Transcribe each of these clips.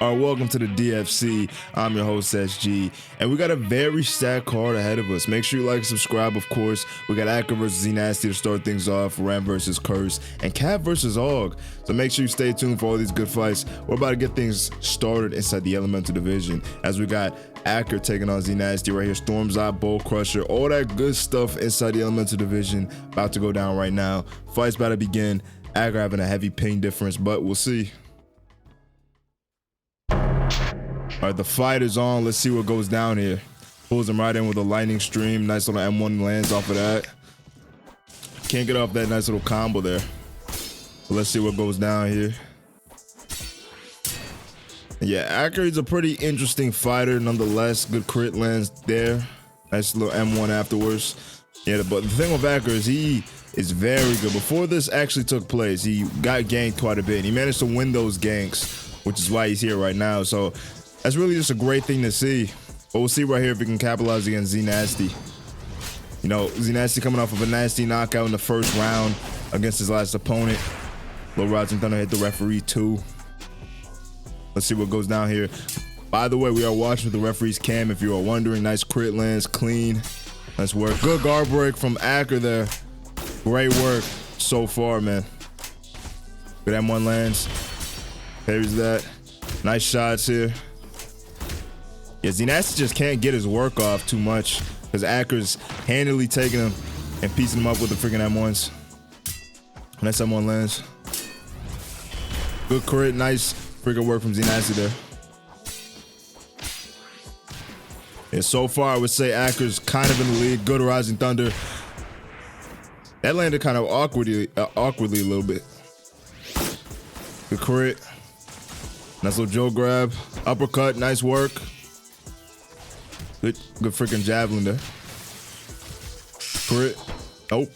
All right, welcome to the DFC. I'm your host, SG, and we got a very stacked card ahead of us. Make sure you like and subscribe, of course. We got Akker versus Znasty to start things off, Ren versus Curse, and Cap versus Aug. So make sure you stay tuned for all these good fights. We're about to get things started inside the Elemental Division, as we got Akker taking on Znasty right here, Storm's Eye, Bolt Crusher, all that good stuff inside the Elemental Division about to go down right now. Fight's about to begin. Akker having a heavy ping difference, but we'll see. All right, the fight is on. Let's see what goes down here. Pulls him right in with a lightning stream. Nice little M1 lands off of that. Can't get off that nice little combo there. But let's see what goes down here. Yeah, Akker is a pretty interesting fighter nonetheless. Good crit lands there. Nice little M1 afterwards. Yeah, but the thing with Akker is he is very good. Before this actually took place, he got ganked quite a bit. And he managed to win those ganks, which is why he's here right now. So that's really just a great thing to see. But we'll see right here if we can capitalize against Znasty. You know, Znasty coming off of a nasty knockout in the first round against his last opponent. Low Rising Thunder hit the referee too. Let's see what goes down here. By the way, we are watching with the referee's cam. If you are wondering, nice crit lands, clean. Nice work. Good guard break from Akker there. Great work so far, man. Good M1 lands. Parries that. Nice shots here. Yeah, Znasty just can't get his work off too much because Akker's handily taking him and piecing him up with the freaking M1s. Nice M1 lands. Good crit. Nice freaking work from Znasty there. And so far, I would say Akker's kind of in the lead. Good Rising Thunder. That landed kind of awkwardly a little bit. Good crit. Nice little Joe grab. Uppercut. Nice work. Good freaking javelin there. Crit. Nope.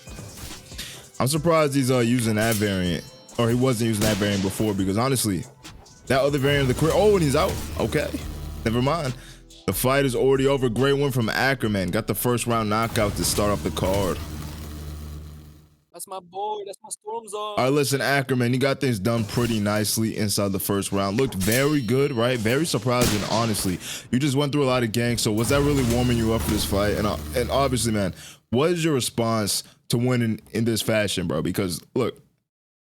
I'm surprised he's using that variant. Or he wasn't using that variant before, because honestly, that other variant of the crit. Oh, and he's out. Okay. Never mind. The fight is already over. Great win from Akker, man. Got the first round knockout to start off the card. That's my boy. That's my Storm's on. All right, listen, Akker, man, he got things done pretty nicely inside the first round. Looked very good, right? Very surprising, honestly. You just went through a lot of ganks, so was that really warming you up for this fight? And obviously, man, what is your response to winning in this fashion, bro? Because, look,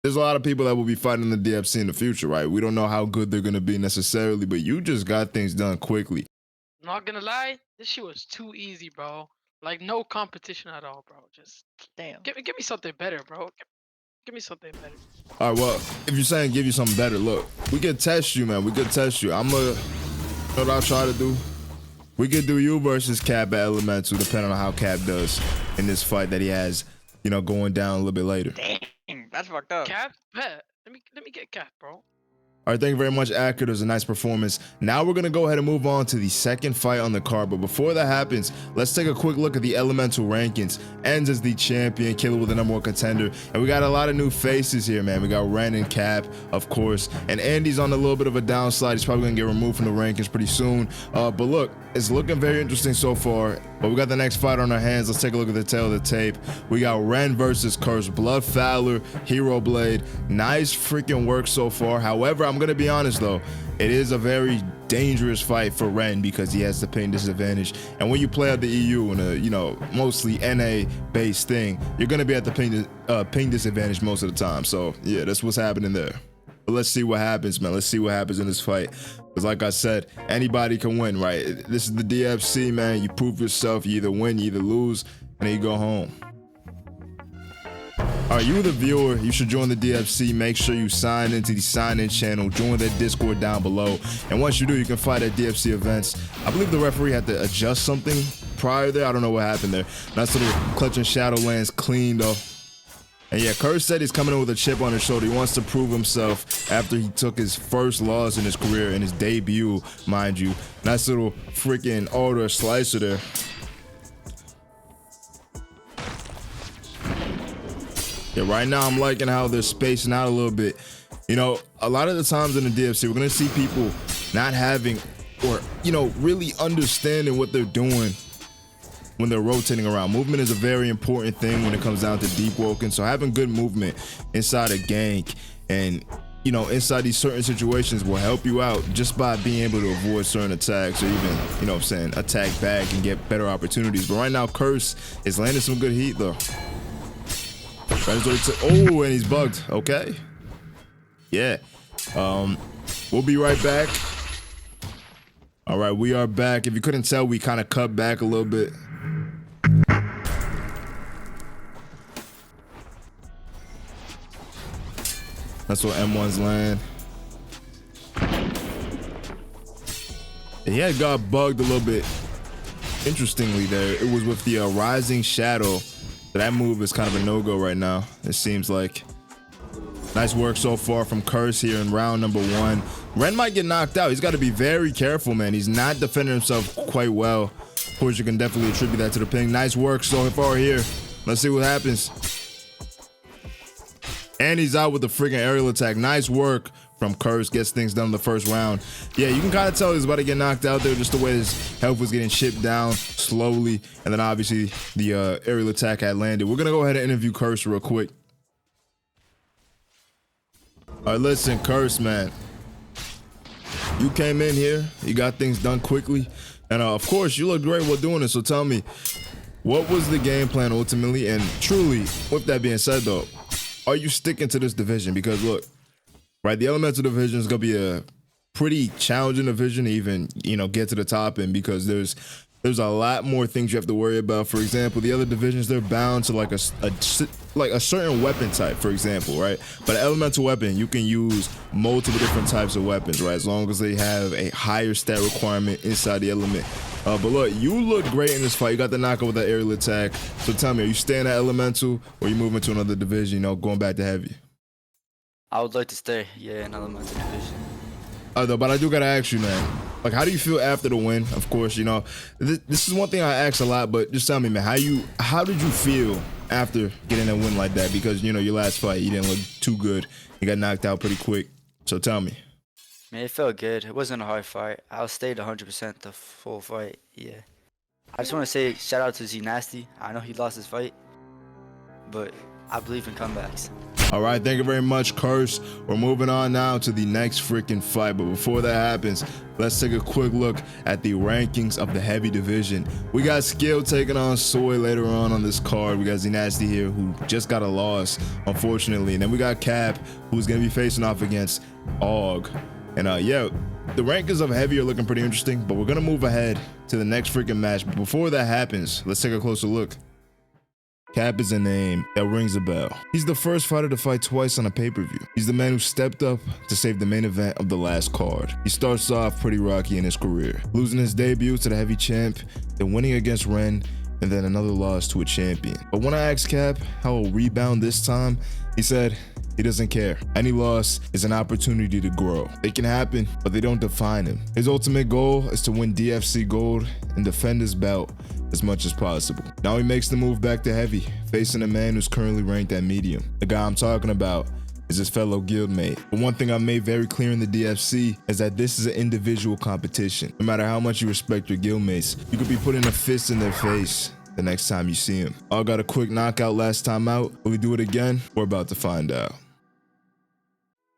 there's a lot of people that will be fighting the DFC in the future, right? We don't know how good they're going to be necessarily, but you just got things done quickly. Not gonna lie, this shit was too easy, bro. Like, no competition at all, bro. Just Damn. give me something better, bro. Give me something better. All right, well, if you're saying give you something better, look, we could test you, man. We could test you. You know what I'll try to do? We could do you versus Cap at Elemental, depending on how Cap does in this fight that he has, you know, going down a little bit later. Dang, that's fucked up. Cap, bet. Let me get Cap, bro. All right, thank you very much, Akker. It was a nice performance. Now we're going to go ahead and move on to the second fight on the card. But before that happens, let's take a quick look at the Elemental rankings. Ends as the champion, Killua with the #1 contender. And we got a lot of new faces here, man. We got Ren and Cap, of course. And Andy's on a little bit of a downslide. He's probably going to get removed from the rankings pretty soon. But look, it's looking very interesting so far. But we got the next fight on our hands. Let's take a look at the tail of the tape. We got Ren versus Curse. Blood Fowler, Hero Blade. Nice freaking work so far. However, I'm going to be honest, though. It is a very dangerous fight for Ren because he has the ping disadvantage. And when you play at the EU in a, you know, mostly NA-based thing, you're going to be at the ping disadvantage most of the time. So, yeah, that's what's happening there. But let's see what happens, man. Let's see what happens in this fight. Because like I said, anybody can win, right? This is the DFC, man. You prove yourself. You either win, you either lose, and then you go home. All right, you the viewer, you should join the DFC. Make sure you sign into the sign-in channel. Join that Discord down below. And once you do, you can fight at DFC events. I believe the referee had to adjust something prior there. I don't know what happened there. Nice little clutch and shadow lands clean, though. And yeah, Curse said he's coming in with a chip on his shoulder. He wants to prove himself after he took his first loss in his career, in his debut, mind you. Nice little freaking order slicer there. Yeah, right now I'm liking how they're spacing out a little bit. You know, a lot of the times in the DFC, we're going to see people not having or, you know, really understanding what they're doing when they're rotating around. Movement is a very important thing when it comes down to Deepwoken. So having good movement inside a gank and, you know, inside these certain situations will help you out just by being able to avoid certain attacks or even, you know what I'm saying, attack back and get better opportunities. But right now, Curse is landing some good heat though. Oh, and he's bugged. Okay. Yeah. We'll be right back. All right, we are back. If you couldn't tell, we kind of cut back a little bit. That's what M1's land. Yeah, it got bugged a little bit. Interestingly there, it was with the Rising Shadow. So that move is kind of a no-go right now, it seems like. Nice work so far from Curse here in round number 1. Ren might get knocked out. He's got to be very careful, man. He's not defending himself quite well. Of course, you can definitely attribute that to the ping. Nice work so far here. Let's see what happens. And he's out with the freaking aerial attack. Nice work from Curse. Gets things done in the first round. Yeah, you can kind of tell he's about to get knocked out there, just the way his health was getting chipped down slowly. And then obviously the aerial attack had landed. We're going to go ahead and interview Curse real quick. All right, listen, Curse, man. You came in here, you got things done quickly, and of course, you look great while doing it. So tell me, what was the game plan ultimately? And truly, with that being said, though, are you sticking to this division? Because look, right, the elemental division is gonna be a pretty challenging division to even, you know, get to the top in, because there's a lot more things you have to worry about. For example, the other divisions, they're bound to like a certain weapon type, for example, right? But an elemental weapon, you can use multiple different types of weapons, right? As long as they have a higher stat requirement inside the element. But look, you look great in this fight. You got the knockout with that aerial attack. So tell me, are you staying at elemental or are you moving to another division, you know, going back to heavy? I would like to stay, in elemental division. But I do gotta ask you, man. Like, how do you feel after the win? Of course, you know, this is one thing I ask a lot, but just tell me, man, how did you feel after getting a win like that? Because, you know, your last fight, you didn't look too good. You got knocked out pretty quick. So tell me. Man, it felt good. It wasn't a hard fight. I stayed 100% the full fight, yeah. I just want to say shout out to Znasty. I know he lost his fight, but I believe in comebacks. All right, thank you very much, Curse. We're moving on now to the next freaking fight. But before that happens, let's take a quick look at the rankings of the heavy division. We got Skill taking on Soy later on this card. We got Znasty here, who just got a loss, unfortunately. And then we got Cap, who's going to be facing off against Aug. And yeah, the rankings of heavy are looking pretty interesting, but we're going to move ahead to the next freaking match. But before that happens, let's take a closer look. Cap is a name that rings a bell. He's the first fighter to fight twice on a pay-per-view. He's the man who stepped up to save the main event of the last card. He starts off pretty rocky in his career, losing his debut to the heavy champ, then winning against Ren, and then another loss to a champion. But when I asked Cap how he'll rebound this time, he said he doesn't care. Any loss is an opportunity to grow. They can happen, but they don't define him. His ultimate goal is to win DFC gold and defend his belt as much as possible. Now he makes the move back to heavy, facing a man who's currently ranked at medium. The guy I'm talking about is his fellow guildmate. But one thing I made very clear in the DFC is that this is an individual competition. No matter how much you respect your guildmates, you could be putting a fist in their face the next time you see him. I got a quick knockout last time out. Will we do it again? We're about to find out.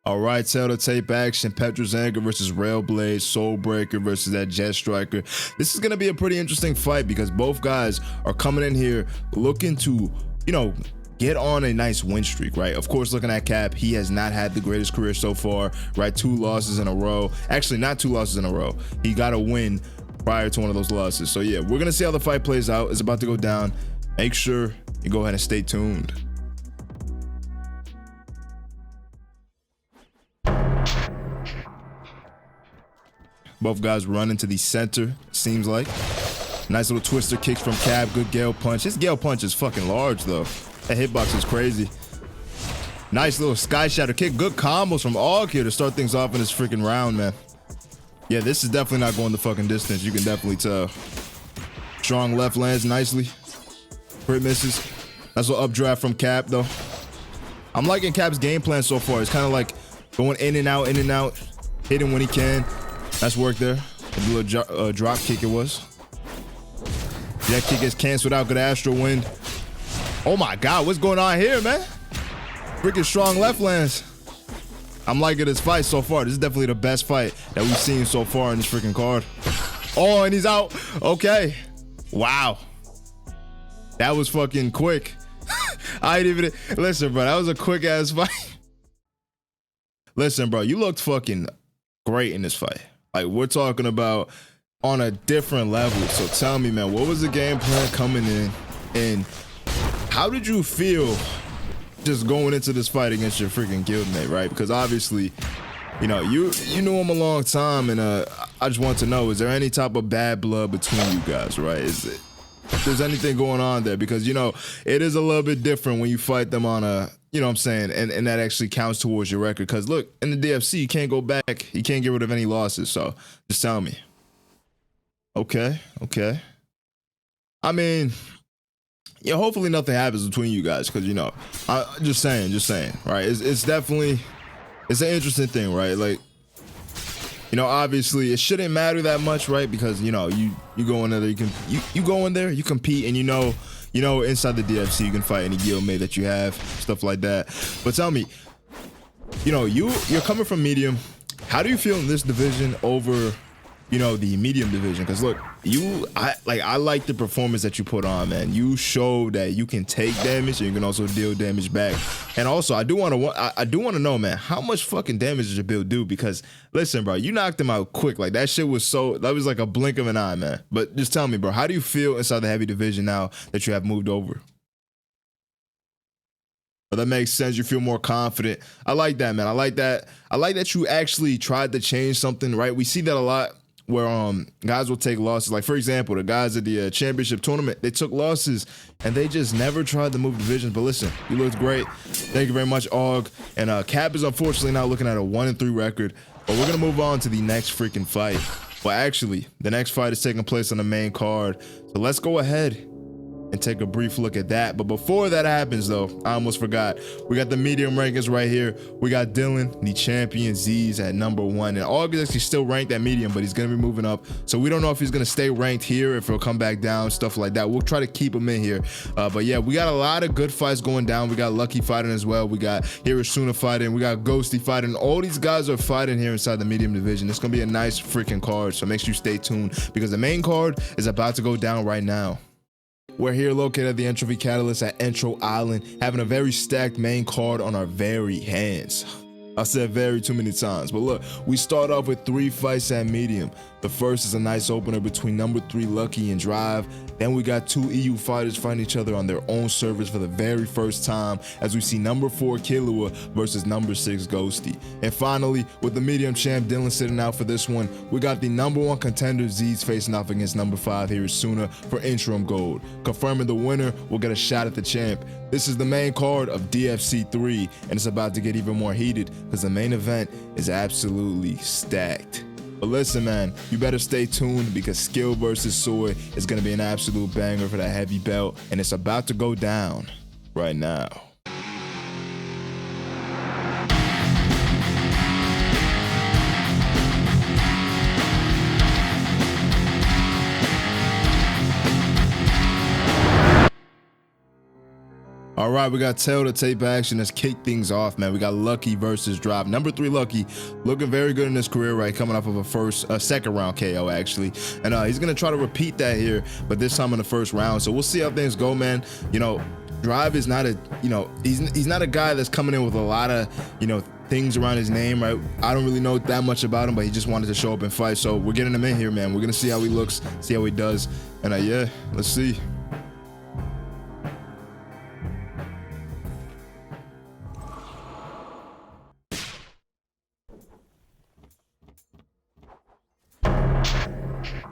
All right, tail to tape action. Petrozanga versus Railblade, Soulbreaker versus that Jet Striker. This is going to be a pretty interesting fight because both guys are coming in here looking to, you know, get on a nice win streak, right? Of course, looking at Cap, he has not had the greatest career so far, right? 2 losses in a row. Actually, not 2 losses in a row. He got a win prior to one of those losses. So yeah, we're going to see how the fight plays out. It's about to go down. Make sure you go ahead and stay tuned. Both guys run into the center, seems like. Nice little twister kicks from Cap, good Gale punch. His Gale punch is fucking large though. That hitbox is crazy. Nice little sky shatter kick. Good combos from Aug here to start things off in this freaking round, man. Yeah, this is definitely not going the fucking distance. You can definitely tell. Strong left lands nicely. Crit misses. Nice little updraft from Cap though. I'm liking Cap's game plan so far. It's kind of like going in and out, hitting when he can. Nice work there. A little drop kick it was. That kick gets canceled out. Good Astro Wind. Oh my God, what's going on here, man? Freaking strong left lands. I'm liking this fight so far. This is definitely the best fight that we've seen so far in this freaking card. Oh, and he's out. Okay. Wow. That was fucking quick. I didn't even listen, bro. That was a quick ass fight. Listen, bro, you looked fucking great in this fight. Like, we're talking about on a different level. So tell me, man, what was the game plan coming in, and how did you feel just going into this fight against your freaking guildmate, right? Because obviously, you know, you knew him a long time, and I just want to know, is there any type of bad blood between you guys, right? If there's anything going on there, because, you know, it is a little bit different when you fight them on a, you know what I'm saying, and that actually counts towards your record. Because look, in the DFC, you can't go back, you can't get rid of any losses. So just tell me. Okay. I mean, yeah, hopefully nothing happens between you guys, because, you know, just saying, right? It's definitely, it's an interesting thing, right? Like, you know, obviously it shouldn't matter that much, right? Because, you know, you go in there, you go in there, you compete, and you know inside the DFC you can fight any guildmate that you have, stuff like that. But tell me, you know, you're coming from medium. How do you feel in this division over, you know, the medium division? Because look, I like the performance that you put on, man. You showed that you can take damage and you can also deal damage back. And also, I do want to know, man, how much fucking damage did your build do? Because listen, bro, you knocked him out quick. Like, that shit was that was like a blink of an eye, man. But just tell me, bro, how do you feel inside the heavy division now that you have moved over? Well, that makes sense. You feel more confident. I like that, man. I like that you actually tried to change something, right? We see that a lot, where guys will take losses. Like, for example, the guys at the championship tournament, they took losses and they just never tried to move divisions. But listen, you looked great. Thank you very much, Aug. And Cap is unfortunately now looking at a 1-3 record. But we're gonna move on to the next freaking fight. Well, actually, the next fight is taking place on the main card. So let's go ahead and take a brief look at that. But before that happens, though, I almost forgot. We got the medium rankings right here. We got Dylan, the champion Z's, at number 1. And Aug is actually still ranked at medium, but he's going to be moving up. So we don't know if he's going to stay ranked here, if he'll come back down, stuff like that. We'll try to keep him in here. But yeah, we got a lot of good fights going down. We got Lucky fighting as well. We got Hiretsuna fighting. We got Ghosty fighting. All these guys are fighting here inside the medium division. It's going to be a nice freaking card. So make sure you stay tuned, because the main card is about to go down right now. We're here located at the Entropy Catalyst at Entro Island, having a very stacked main card on our very hands. I said very too many times, but look, we start off with 3 fights at medium. The first is a nice opener between number 3 Lucky and Drive. Then we got 2 EU fighters fighting each other on their own servers for the very first time, as we see number 4 Killua versus number 6 Ghosty. And finally, with the medium champ Dylan sitting out for this one, we got the number 1 contender Z's facing off against number 5 Hiretsuna for interim gold. Confirming the winner will get a shot at the champ. This is the main card of DFC 3, and it's about to get even more heated, because the main event is absolutely stacked. But listen, man, you better stay tuned, because Skill versus Soy is going to be an absolute banger for that heavy belt, and it's about to go down right now. All right, we got tail to tape action. Let's kick things off, man. We got Lucky versus Drop. Number 3 Lucky, looking very good in his career, right? Coming off of a second round KO, actually. And he's going to try to repeat that here, but this time in the first round. So we'll see how things go, man. You know, Drive is not a, you know, he's not a guy that's coming in with a lot of, you know, things around his name, right? I don't really know that much about him, but he just wanted to show up and fight. So we're getting him in here, man. We're going to see how he looks, see how he does. And yeah, let's see.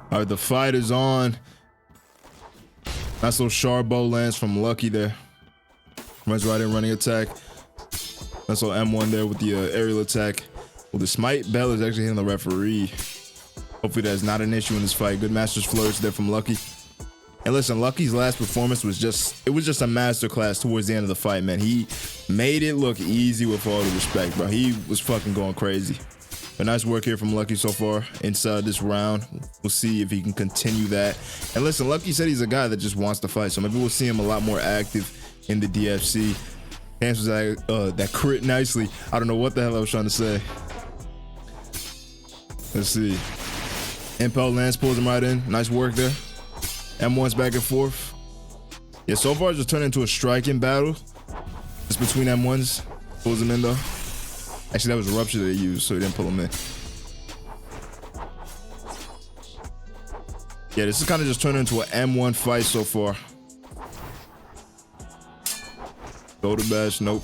All right, the fight is on. Nice little Sharbo lands from Lucky there. Runs right in, running attack. Nice little M1 there with the aerial attack. Well, the smite bell is actually hitting the referee. Hopefully that's not an issue in this fight. Good master's flourish there from Lucky. And listen, Lucky's last performance was just a masterclass towards the end of the fight, man. He made it look easy, with all the respect, bro. He was fucking going crazy. But nice work here from Lucky so far inside this round. We'll see if he can continue that. And listen, Lucky said he's a guy that just wants to fight, so maybe we'll see him a lot more active in the DFC. Cancels that crit nicely. I don't know what the hell I was trying to say. Let's see. Impel Lance pulls him right in. Nice work there. M1's back and forth. Yeah, so far it's just turned into a striking battle. Just between M1s. Pulls him in though. Actually, that was a rupture they used, so he didn't pull him in. Yeah, this is kind of just turned into an M1 fight so far. Shoulder bash, nope.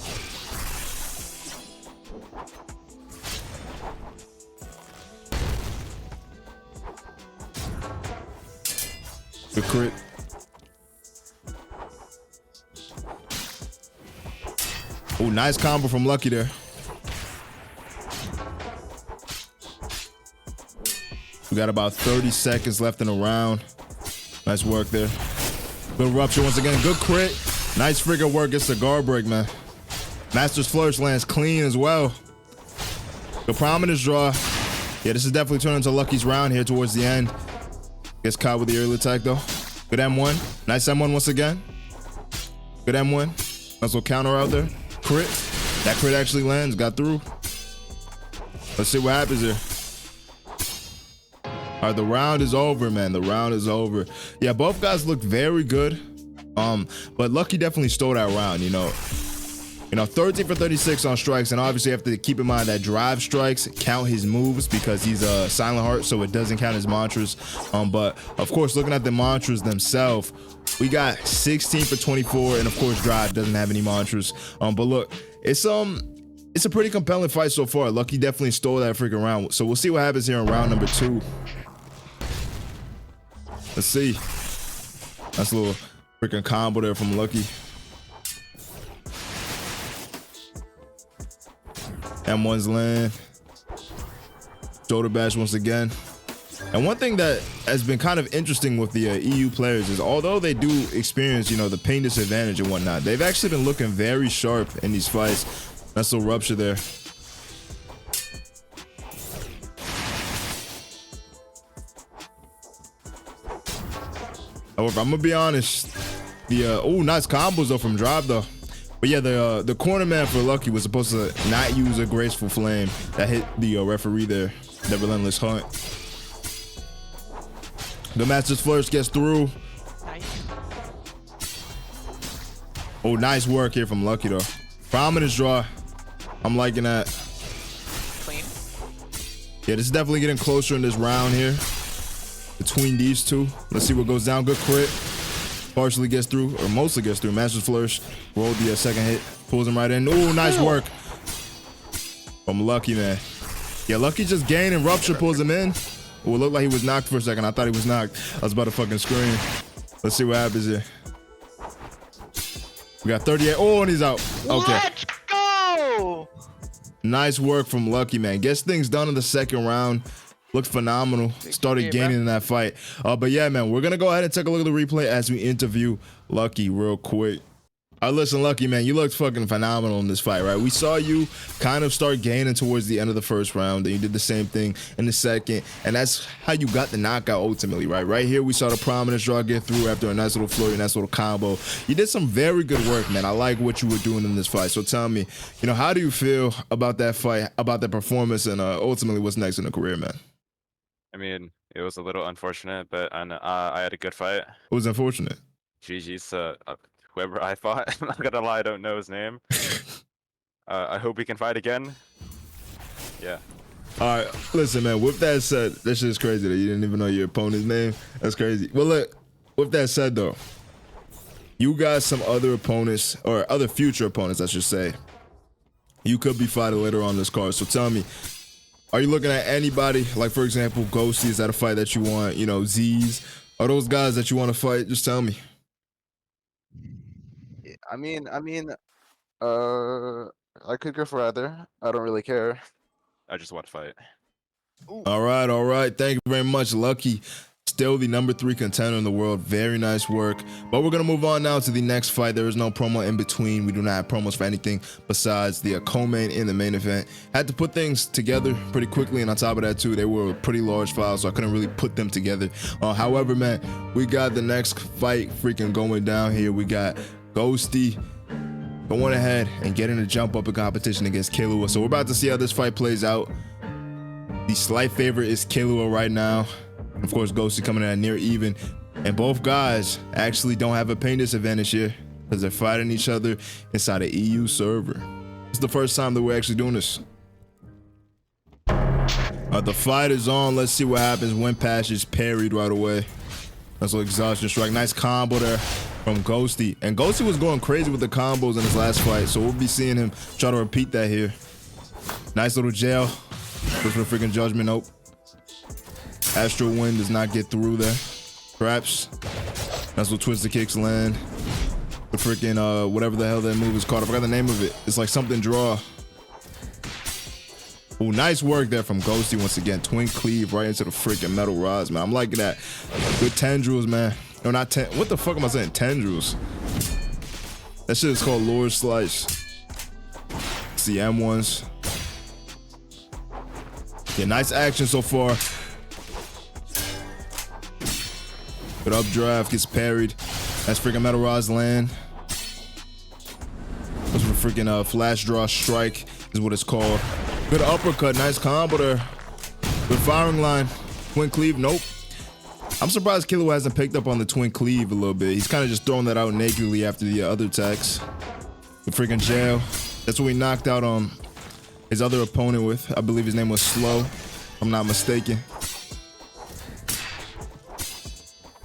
Good crit. Oh, nice combo from Lucky there. We got about 30 seconds left in the round. Nice work there. Good rupture once again. Good crit. Nice freaking work. Gets the guard break, man. Master's Flourish lands clean as well. Good prominence draw. Yeah, this is definitely turning into Lucky's round here towards the end. Gets caught with the early attack though. Good M1. Nice M1 once again. Good M1. Nice little counter out there. Crit. That crit actually lands. Got through. Let's see what happens here. All right, the round is over, man. The round is over. Yeah, both guys looked very good. But Lucky definitely stole that round, you know. 13 for 36 on strikes, and obviously you have to keep in mind that drive strikes count his moves because he's a silent heart, so it doesn't count his mantras. But of course, looking at the mantras themselves, we got 16 for 24, and of course, drive doesn't have any mantras. But look, it's a pretty compelling fight so far. Lucky definitely stole that freaking round. So we'll see what happens here in round number 2. Let's see. That's a little freaking combo there from Lucky. M1's land. Shoulder bash once again. And one thing that has been kind of interesting with the EU players is although they do experience, the pain disadvantage and whatnot, they've actually been looking very sharp in these fights. That's a rupture there. However, I'm gonna be honest. Nice combos though from Drive though. But yeah, the corner man for Lucky was supposed to not use a graceful flame that hit the referee there. The Relentless Hunt. The Master's Flourish gets through. Nice. Oh, nice work here from Lucky though. Prominence draw. I'm liking that. Clean. Yeah, this is definitely getting closer in this round here. Between these two. Let's see what goes down. Good crit. Partially gets through, or mostly gets through. Master's Flourish. Rolled the second hit. Pulls him right in. Oh, nice work from Lucky, man. Yeah, Lucky just gained and rupture pulls him in. Oh, it looked like he was knocked for a second. I thought he was knocked. I was about to fucking scream. Let's see what happens here. We got 38. Oh, and he's out. Okay. Let's go! Nice work from Lucky, man. Gets things done in the second round. Looked phenomenal. Started gaining in that fight. But yeah, man, we're going to go ahead and take a look at the replay as we interview Lucky real quick. Listen, Lucky, man, you looked fucking phenomenal in this fight, right? We saw you kind of start gaining towards the end of the first round. Then you did the same thing in the second. And that's how you got the knockout ultimately, right? Right here, we saw the prominence draw get through after a nice little flurry, nice little combo. You did some very good work, man. I like what you were doing in this fight. So tell me, how do you feel about that fight, about that performance, and ultimately what's next in the career, man? I mean, it was a little unfortunate, but I had a good fight. It was unfortunate. GG's whoever I fought. I'm not gonna lie, I don't know his name. I hope we can fight again. Yeah. All right, listen, man. With that said, that shit is crazy that you didn't even know your opponent's name. That's crazy. Well, look. With that said, though, you got some other opponents, or other future opponents, I should say. You could be fighting later on this card. So tell me. Are you looking at anybody, like for example, Ghosty? Is that a fight that you want? Z's? Are those guys that you want to fight? Just tell me. I mean, I could go for either. I don't really care. I just want to fight. Ooh. All right. Thank you very much, Lucky. Still the number 3 contender in the world. Very nice work. But we're going to move on now to the next fight. There is no promo in between. We do not have promos for anything besides the co-main in the main event. Had to put things together pretty quickly, and on top of that too, they were pretty large files, so I couldn't really put them together. However, man, we got the next fight freaking going down here. We got Ghosty going ahead and getting a jump up in competition against Killua. So we're about to see how this fight plays out. The slight favorite is Killua right now. Of course, Ghosty coming in at near even. And both guys actually don't have a pain disadvantage here because they're fighting each other inside an EU server. It's the first time that we're actually doing this. The fight is on. Let's see what happens. Wind Passage parried right away. That's an exhaustion strike. Nice combo there from Ghosty. And Ghosty was going crazy with the combos in his last fight, so we'll be seeing him try to repeat that here. Nice little jail. Goes for the freaking judgment. Nope. Astral Wind does not get through there. Traps. That's what Twisted Kicks land. The freaking, whatever the hell that move is called. I forgot the name of it. It's like something draw. Oh, nice work there from Ghosty once again. Twin cleave right into the freaking metal rods, man. I'm liking that. Good tendrils, man. No, not what the fuck am I saying? Tendrils. That shit is called Lord Slice. It's the M1s. Yeah, nice action so far. Good updraft, gets parried. That's freaking metal rods land. That's a freaking flash draw strike is what it's called. Good uppercut, nice combo there. Good firing line. Twin cleave, nope. I'm surprised Killua hasn't picked up on the twin cleave a little bit. He's kind of just throwing that out nakedly after the other attacks. The freaking jail. That's what we knocked out his other opponent with. I believe his name was Slow, if I'm not mistaken.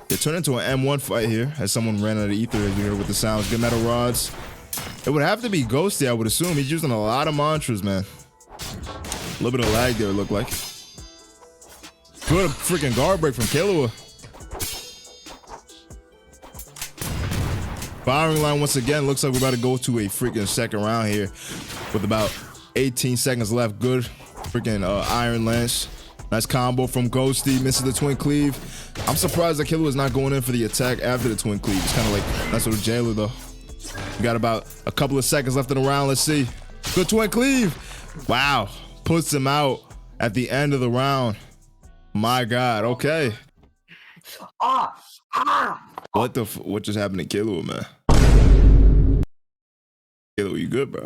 It turned into an M1 fight here as someone ran out of ether as we heard with the sounds. Good metal rods. It would have to be Ghosty, I would assume. He's using a lot of mantras, man. A little bit of lag there, it looked like. Good freaking guard break from Killua. Firing line once again. Looks like we're about to go to a freaking second round here with about 18 seconds left. Good freaking Iron Lance. Nice combo from Ghosty. Misses the twin cleave. I'm surprised that Killua is not going in for the attack after the twin cleave. It's kind of like nice little jailer though. We got about a couple of seconds left in the round. Let's see. Good twin cleave. Wow. Puts him out at the end of the round. My God. Okay. What just happened to Killua, man? Killua, you good, bro?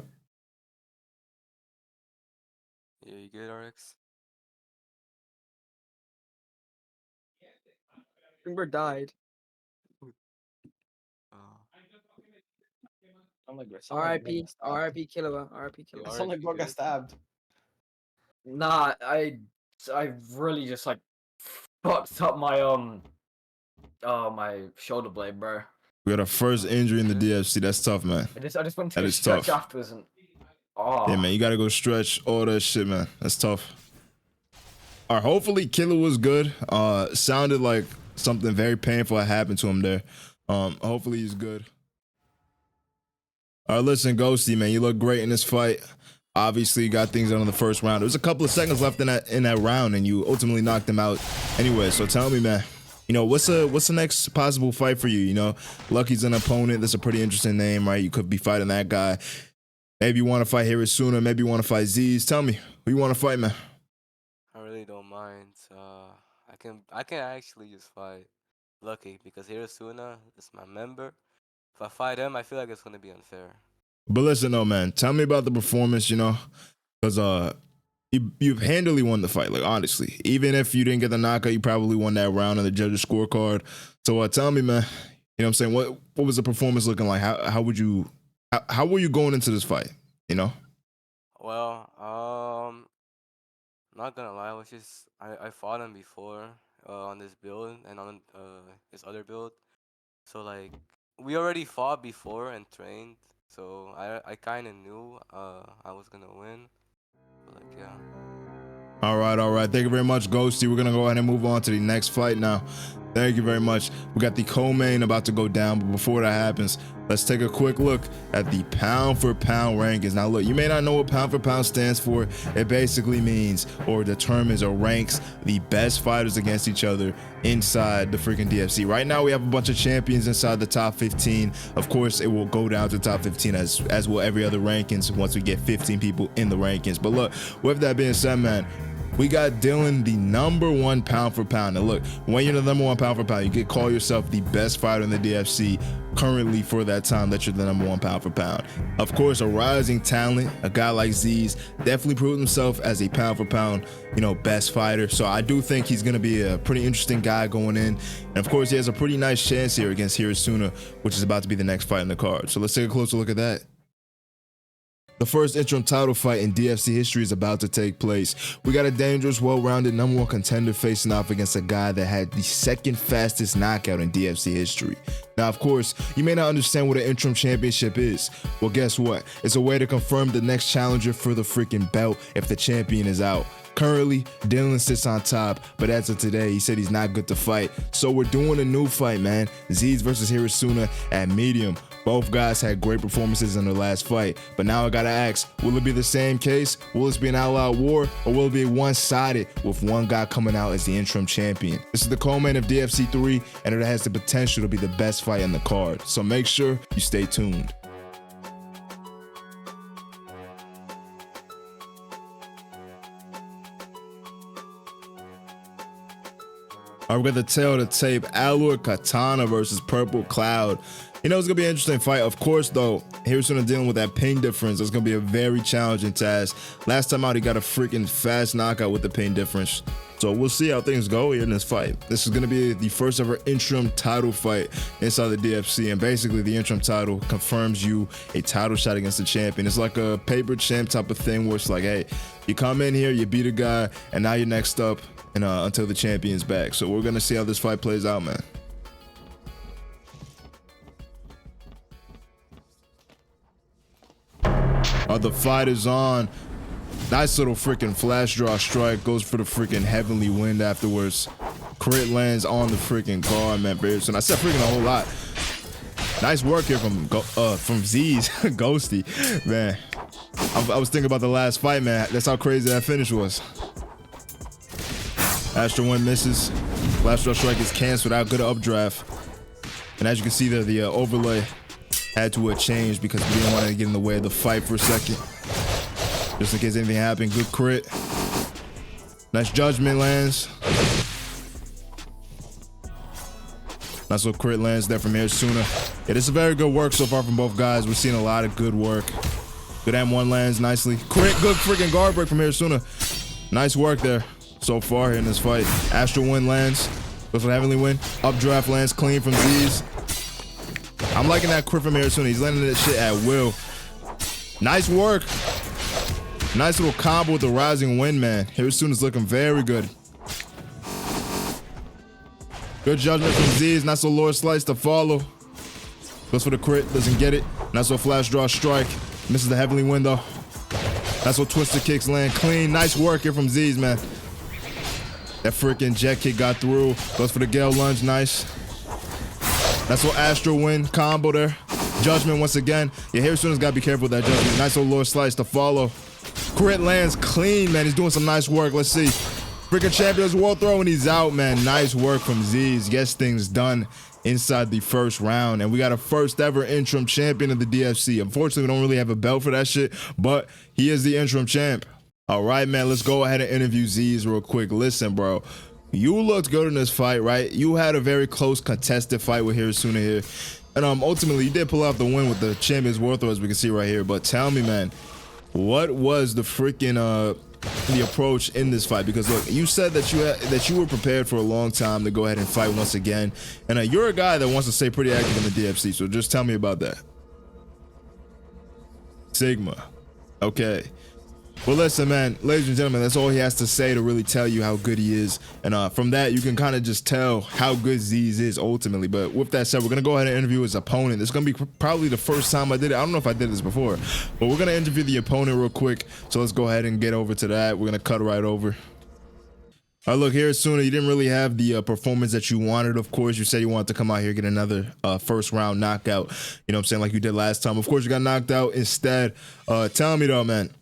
Yeah, you good, RX? Timber died. R.I.P. R.I.P. Killua. R.I.P. Killua. It sounded like bro got stabbed. Nah, I really just like fucked up my my shoulder blade, bro. We got our first injury in the DFC. That's tough, man. I just went That to is stretch tough. afterwards and oh Yeah, man, you gotta go stretch all that shit, man. That's tough. All right, hopefully Killua was good. Sounded like something very painful had happened to him there. Hopefully he's good. All right, listen, Ghosty, man, you look great in this fight. Obviously, you got things done in the first round. There was a couple of seconds left in that round, and you ultimately knocked him out anyway. So tell me, man, you know, what's the next possible fight for you? You know, Lucky's an opponent. That's a pretty interesting name, right? You could be fighting that guy. Maybe you want to fight Hiretsuna. Maybe you want to fight Z's. Tell me, who you want to fight, man? I really don't mind. I can actually just fight Lucky because Hiretsuna is my member. If I fight him, I feel like it's gonna be unfair. But listen, though, man, tell me about the performance, you know, because you've handily won the fight, like, honestly. Even if you didn't get the knockout, you probably won that round in the judges' scorecard. So tell me, man, you know what I'm saying? What was the performance looking like? How were you going into this fight, you know? Well, not gonna lie, I fought him before on this build and on his other build. So like we already fought before and trained. So I kind of knew I was gonna win. But like yeah. All right. Thank you very much, Ghosty. We're gonna go ahead and move on to the next fight now. Thank you very much. We got the co-main about to go down, but before that happens, let's take a quick look at the pound for pound rankings. Now look, you may not know what pound for pound stands for. It basically means or determines or ranks the best fighters against each other inside the freaking DFC. Right now we have a bunch of champions inside the top 15. Of course, it will go down to top 15 as will every other rankings once we get 15 people in the rankings. But look, with that being said, man, we got Dylan, the #1 pound for pound. Now look, when you're the #1 pound for pound, you can call yourself the best fighter in the DFC currently for that time that you're the #1 pound for pound. Of course, a rising talent, a guy like Z's, definitely proved himself as a pound for pound, best fighter. So I do think he's going to be a pretty interesting guy going in. And of course, he has a pretty nice chance here against Hiretsuna, which is about to be the next fight in the card. So let's take a closer look at that. The first interim title fight in DFC history is about to take place. We got a dangerous, well-rounded #1 contender facing off against a guy that had the second fastest knockout in DFC history. Now, of course, you may not understand what an interim championship is. Well, guess what? It's a way to confirm the next challenger for the freaking belt if the champion is out. Currently, Dylan sits on top, but as of today, he said he's not good to fight. So we're doing a new fight, man. Z's versus Hiretsuna at medium. Both guys had great performances in their last fight, but now I gotta ask, will it be the same case? Will this be an all-out war, or will it be one-sided with one guy coming out as the interim champion? This is the co-main of DFC 3, and it has the potential to be the best fight in the card, so make sure you stay tuned. All right, we got the tail of the tape, Alor Katana versus Purple Cloud. It's going to be an interesting fight. Of course, though, Hiretsuna dealing with that ping difference. It's going to be a very challenging task. Last time out, he got a freaking fast knockout with the ping difference. So we'll see how things go here in this fight. This is going to be the first ever interim title fight inside the DFC. And basically, the interim title confirms you a title shot against the champion. It's like a paper champ type of thing where it's like, hey, you come in here, you beat a guy, and now you're next up and until the champion's back. So we're going to see how this fight plays out, man. The fight is on. Nice little freaking flash draw strike. Goes for the freaking heavenly wind afterwards. Crit lands on the freaking guard, man. And I said freaking a whole lot. Nice work here from Z's Ghosty, man. I was thinking about the last fight, man. That's how crazy that finish was. Astro Wind misses. Flash draw strike is canceled out. Good updraft. And as you can see there, the overlay had to change because we didn't want to get in the way of the fight for a second. Just in case anything happened. Good crit. Nice judgment lands. Nice little crit lands there from Hiretsuna. Yeah, this is very good work so far from both guys. We're seeing a lot of good work. Good M1 lands nicely. Crit, good freaking guard break from Hiretsuna. Nice work there so far here in this fight. Astral Wind lands. Goes for the heavenly wind. Updraft lands clean from Z's. I'm liking that crit from Hiretsuna. He's landing that shit at will. Nice work. Nice little combo with the rising wind, man. Hiretsuna's looking very good. Good judgment from Z's. Nice little lower slice to follow. Goes for the crit. Doesn't get it. Nice little flash draw strike. Misses the heavenly wind though. Nice little twister kicks land clean. Nice work here from Z's, man. That freaking jet kick got through. Goes for the Gale lunge. Nice. That's what Astro Wind combo there. Judgment once again. Yeah, Hiretsuna's got to be careful with that judgment. Nice little lower slice to follow. Crit lands clean, man. He's doing some nice work. Let's see. Freaking champion's world throw and he's out, man. Nice work from Z's. Gets things done inside the first round. And we got a first ever interim champion of the DFC. Unfortunately, we don't really have a belt for that shit, but he is the interim champ. All right, man. Let's go ahead and interview Z's real quick. Listen, bro. You looked good in this fight, right? You had a very close contested fight with Hiretsuna here. And ultimately, you did pull out the win with the Champions World Throw, as we can see right here. But tell me, man, what was the freaking the approach in this fight? Because look, you said that you were prepared for a long time to go ahead and fight once again. And you're a guy that wants to stay pretty active in the DFC. So just tell me about that. Sigma. Okay. Well, listen, man, ladies and gentlemen, that's all he has to say to really tell you how good he is. And from that, you can kind of just tell how good Z's is ultimately. But with that said, we're going to go ahead and interview his opponent. This is going to be probably the first time I did it. I don't know if I did this before, but we're going to interview the opponent real quick. So let's go ahead and get over to that. We're going to cut right over. All right, look, Hiretsuna, you didn't really have the performance that you wanted. Of course, you said you wanted to come out here, get another first round knockout. You know what I'm saying? Like you did last time. Of course, you got knocked out instead. Tell me though, man.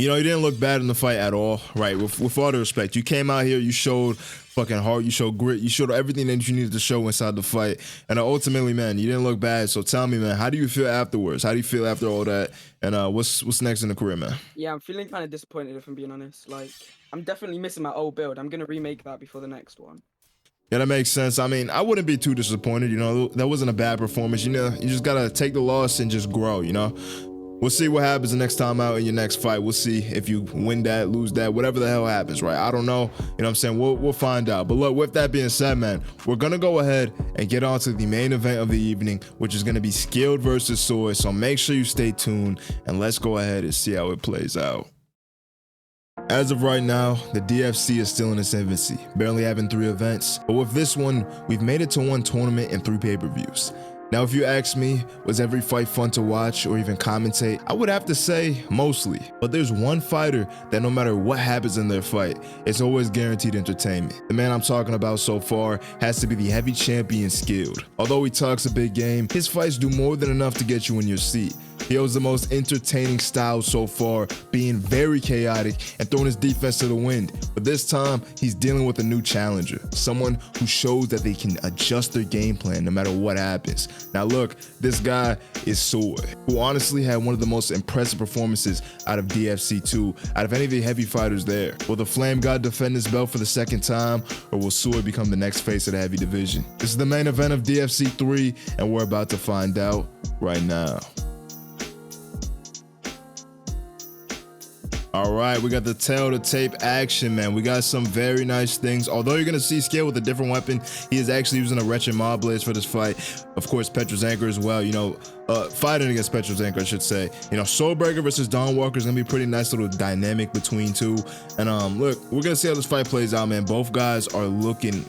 You know, you didn't look bad in the fight at all, right? With all the respect, you came out here, you showed fucking heart, you showed grit, you showed everything that you needed to show inside the fight, and ultimately, man, you didn't look bad. So tell me, man, how do you feel afterwards? How do you feel after all that? And what's next in the career, man? Yeah, I'm feeling kind of disappointed if I'm being honest. Like, I'm definitely missing my old build. I'm gonna remake that before the next one. Yeah, that makes sense. I mean, I wouldn't be too disappointed. You know, that wasn't a bad performance. You know, you just gotta take the loss and just grow. You know. We'll see what happens the next time out in your next fight. We'll see if you win that, lose that, whatever the hell happens, right? I don't know. You know what I'm saying? We'll find out. But look, with that being said, man, we're going to go ahead and get on to the main event of the evening, which is going to be Skilled versus Soy. So make sure you stay tuned and let's go ahead and see how it plays out. As of right now, the DFC is still in its infancy, barely having 3 events. But with this one, we've made it to 1 tournament and 3 pay-per-views. Now, if you ask me, was every fight fun to watch or even commentate? I would have to say mostly. But there's one fighter that no matter what happens in their fight, it's always guaranteed entertainment. The man I'm talking about so far has to be the heavy champion Skilled. Although he talks a big game, his fights do more than enough to get you in your seat. He holds the most entertaining style so far, being very chaotic and throwing his defense to the wind. But this time, he's dealing with a new challenger, someone who shows that they can adjust their game plan no matter what happens. Now look, this guy is Soy, who honestly had one of the most impressive performances out of DFC 2, out of any of the heavy fighters there. Will the Flame God defend his belt for the 2nd time, or will Soy become the next face of the heavy division? This is the main event of DFC 3, and we're about to find out right now. All right, we got the tail to tape action, man. We got some very nice things. Although you're gonna see Skilled with a different weapon, he is actually using a Wretched Mob Blades for this fight. Of course, Petra's Anchor as well. You know, fighting against Petra's Anchor, I should say. You know, Soulbreaker versus Dawn Walker is gonna be a pretty nice little dynamic between two. And look, we're gonna see how this fight plays out, man. Both guys are looking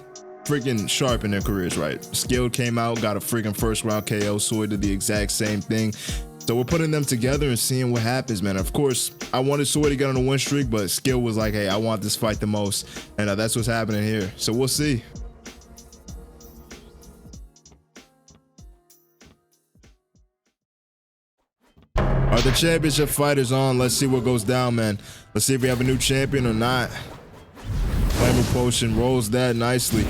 freaking sharp in their careers, right? Skilled came out, got a freaking 1st round KO. Soy did the exact same thing. So we're putting them together and seeing what happens, man. Of course, I wanted Soy to get on a win streak, but Skilled was like, hey, I want this fight the most. And that's what's happening here. So we'll see. Are the championship fighters on? Let's see what goes down, man. Let's see if we have a new champion or not. Flame Potion rolls that nicely.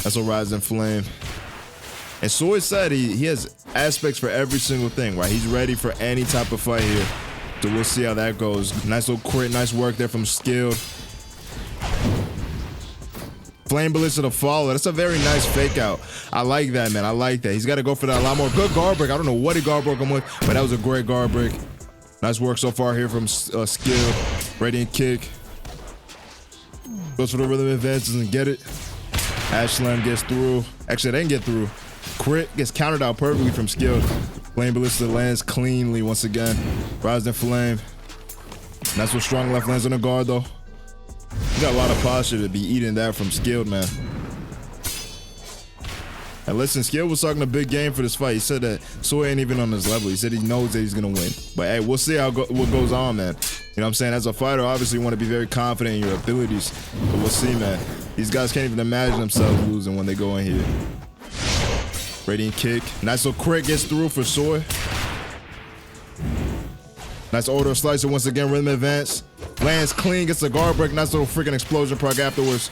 That's a Rising Flame. And Soy said he has aspects for every single thing, right? He's ready for any type of fight here. So we'll see how that goes. Nice little crit, nice work there from Skilled. Flame Ballista to follow. That's a very nice fake out. I like that, man. I like that. He's got to go for that a lot more. Good guard break. I don't know what he guard broke him with, but that was a great guard break. Nice work so far here from Skilled. Radiant kick. Goes for the rhythm advances and get it. Ash Slam gets through. Actually, they didn't get through. Crit gets countered out perfectly from Skilled. Flame Ballista lands cleanly once again. Rising Flame. Nice little strong left lands on the guard though. You got a lot of posture to be eating that from Skilled, man. And listen, Skilled was talking a big game for this fight. He said that Soy ain't even on his level. He said he knows that he's gonna win. But hey, we'll see what goes on, man. You know what I'm saying? As a fighter, obviously you want to be very confident in your abilities. But we'll see, man. These guys can't even imagine themselves losing when they go in here. Radiant kick. Nice little crit gets through for Soy. Nice order slicer once again. Rhythm advance. Lands clean. Gets a guard break. Nice little freaking explosion proc afterwards.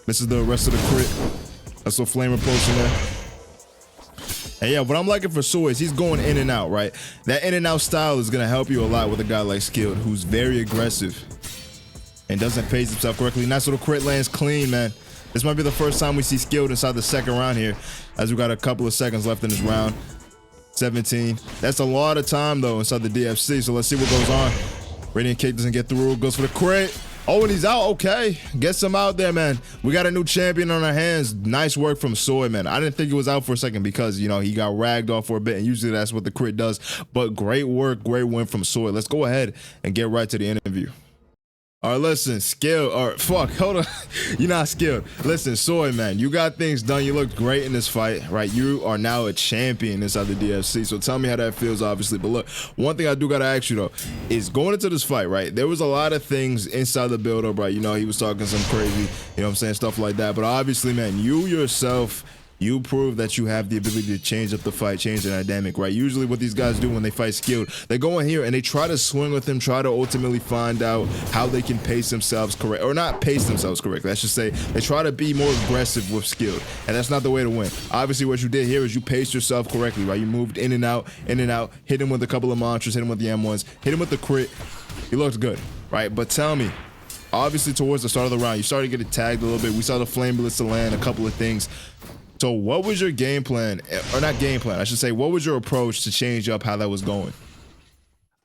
This is the rest of the crit. Nice little flame potion there. And yeah, what I'm liking for Soy is he's going in and out, right? That in and out style is going to help you a lot with a guy like Skilled, who's very aggressive and doesn't pace himself correctly. Nice little crit lands clean, man. This might be the first time we see Skilled inside the 2nd round here, as we got a couple of seconds left in this round. 17. That's a lot of time though inside the DFC, so let's see what goes on. Radiant kick doesn't get through, goes for the crit. Oh, and he's out. Okay, gets him out there, man. We got a new champion on our hands. Nice work from Soy, man. I didn't think he was out for a second because, you know, he got ragged off for a bit, and usually that's what the crit does. But great work, great win from Soy. Let's go ahead and get right to the interview. All right, listen, Skilled, or fuck, hold on. You're not Skilled. Listen, Soy, man, you got things done. You looked great in this fight, right? You are now a champion inside the DFC, so tell me how that feels, obviously. But look, one thing I do got to ask you, though, is going into this fight, right? There was a lot of things inside the build-up, right? You know, he was talking some crazy, you know what I'm saying, stuff like that. But obviously, man, you yourself you prove that you have the ability to change up the fight, change the dynamic, right? Usually what these guys do when they fight skilled, they go in here and they try to swing with him, try to ultimately find out how they can pace themselves correct, or not pace themselves correctly. I should say they try to be more aggressive with skilled, and that's not the way to win. Obviously what you did here is you paced yourself correctly, right? You moved in and out, hit him with a couple of mantras, hit him with the M1s, hit him with the crit. He looked good, right? But tell me, obviously towards the start of the round, you started getting tagged a little bit. We saw the flame bullets to land, a couple of things. So what was your game plan, or not game plan, I should say, what was your approach to change up how that was going?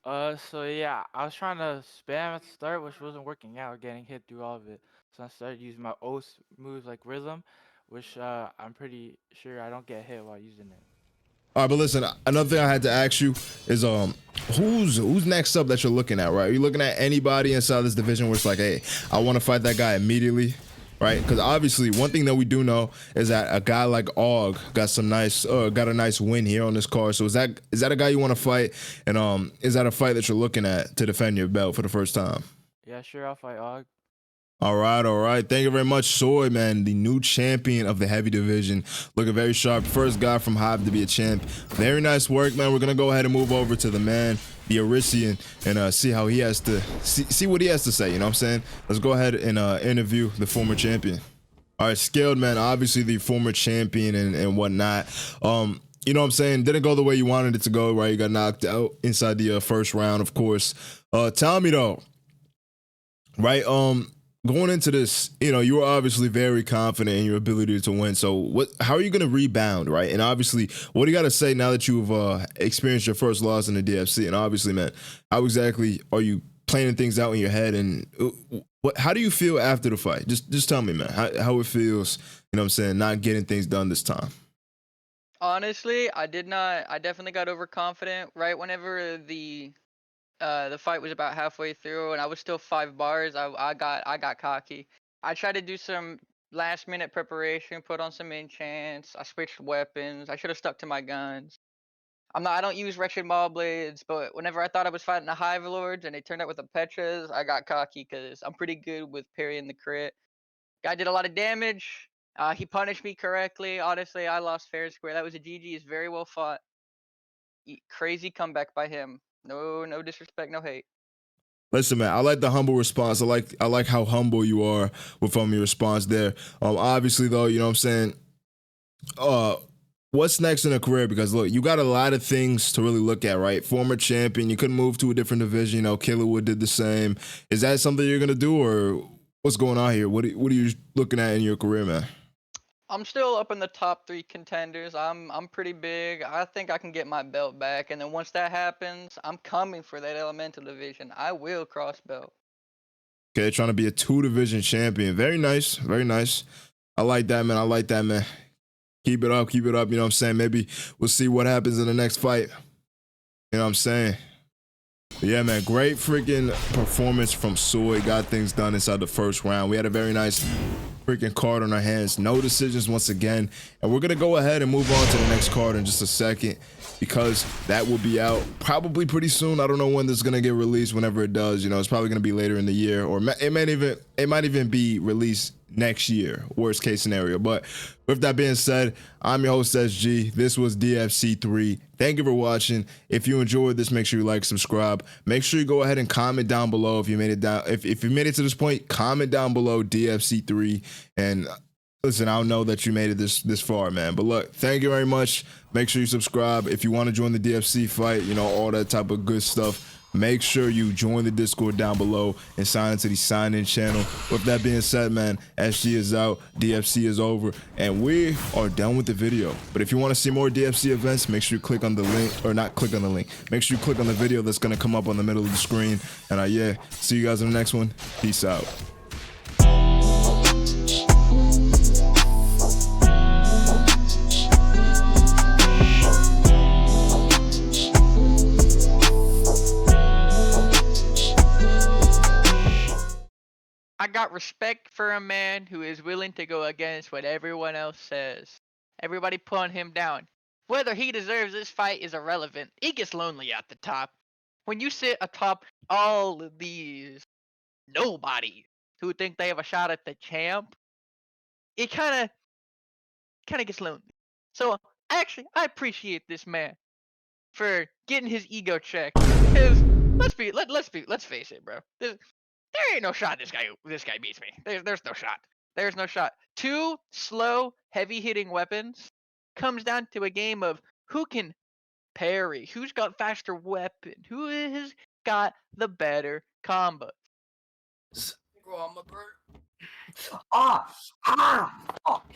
So yeah, I was trying to spam at the start, which wasn't working out, getting hit through all of it. So I started using my oath moves like Rhythm, which I'm pretty sure I don't get hit while using it. All right, but listen, another thing I had to ask you is who's next up that you're looking at, right? Are you looking at anybody inside this division where it's like, hey, I want to fight that guy immediately, right? Because obviously one thing that we do know is that a guy like Aug got a nice win here on this card. So is that a guy you want to fight? And is that a fight that you're looking at to defend your belt for the first time? Yeah, sure, I'll fight Aug. All right. Thank you very much, Soy, man, the new champion of the heavy division. Looking very sharp. First guy from Hive to be a champ. Very nice work, man. We're going to go ahead and move over to the man, the Hiretsuna, and see how he has to, see what he has to say, you know what I'm saying? Let's go ahead and interview the former champion. All right, Scaled, man, obviously the former champion and whatnot. You know what I'm saying? Didn't go the way you wanted it to go, right? You got knocked out inside the first round, of course. Tell me, though, right? Going into this, you know, you were obviously very confident in your ability to win. So how are you going to rebound, right? And obviously, what do you got to say now that you've experienced your first loss in the DFC? And obviously, man, how exactly are you planning things out in your head? And how do you feel after the fight? Just tell me, man, how it feels, you know what I'm saying, not getting things done this time. Honestly, I definitely got overconfident right whenever the fight was about halfway through and I was still 5 bars. I got cocky. I tried to do some last minute preparation, put on some enchants. I switched weapons. I should have stuck to my guns. I don't use wretched maul blades, but whenever I thought I was fighting the Hive Lords and they turned out with the Petras, I got cocky because I'm pretty good with parrying the crit. Guy did a lot of damage. He punished me correctly. Honestly, I lost fair and square. That was a GG. It's very well fought. Crazy comeback by him. No disrespect, no hate. Listen, man, I like the humble response. I like how humble you are with your response there. Obviously, though, you know what I'm saying? What's next in a career? Because look, you got a lot of things to really look at, right? Former champion, you couldn't move to a different division. You know, Killua did the same. Is that something you're gonna do, or what's going on here? What are you looking at in your career, man? I'm still up in the top 3 contenders. I'm pretty big. I think I can get my belt back, and then once that happens, I'm coming for that elemental division. I will cross belt. Okay, trying to be a 2-division champion. Very nice, very nice. I like that, man. Keep it up. You know what I'm saying? Maybe we'll see what happens in the next fight. You know what I'm saying? But yeah, man, great freaking performance from Soy. Got things done inside the first round. We had a very nice freaking card on our hands. No decisions once again. And we're going to go ahead and move on to the next card in just a second, because that will be out probably pretty soon. I don't know when this is going to get released. Whenever it does, you know, it's probably going to be later in the year, or it might even be released next year, worst case scenario. But with that being said, I'm your host SG. This was DFC 3. Thank you for watching. If you enjoyed this, make sure you like, subscribe. Make sure you go ahead and comment down below if you made it down. If you made it to this point, comment down below DFC 3. And listen, I don't know that you made it this far, man. But look, thank you very much. Make sure you subscribe. If you want to join the DFC fight, you know, all that type of good stuff, make sure you join the Discord down below and sign into the sign-in channel. With that being said, man, SG is out, DFC is over, and we are done with the video. But if you want to see more DFC events, make sure you click on the link, or not click on the link. Make sure you click on the video that's going to come up on the middle of the screen. And yeah, see you guys in the next one. Peace out. I got respect for a man who is willing to go against what everyone else says. Everybody pulling him down. Whether he deserves this fight is irrelevant. He gets lonely at the top. When you sit atop all of these nobodies who think they have a shot at the champ, it kind kind of gets lonely. So actually, I appreciate this man for getting his ego checked. Cause let's face it, bro. There ain't no shot this guy beats me. There's no shot. There's no shot. Two slow, heavy hitting weapons comes down to a game of who can parry, who's got faster weapon, who has got the better combo. Ah! Ah! Fuck!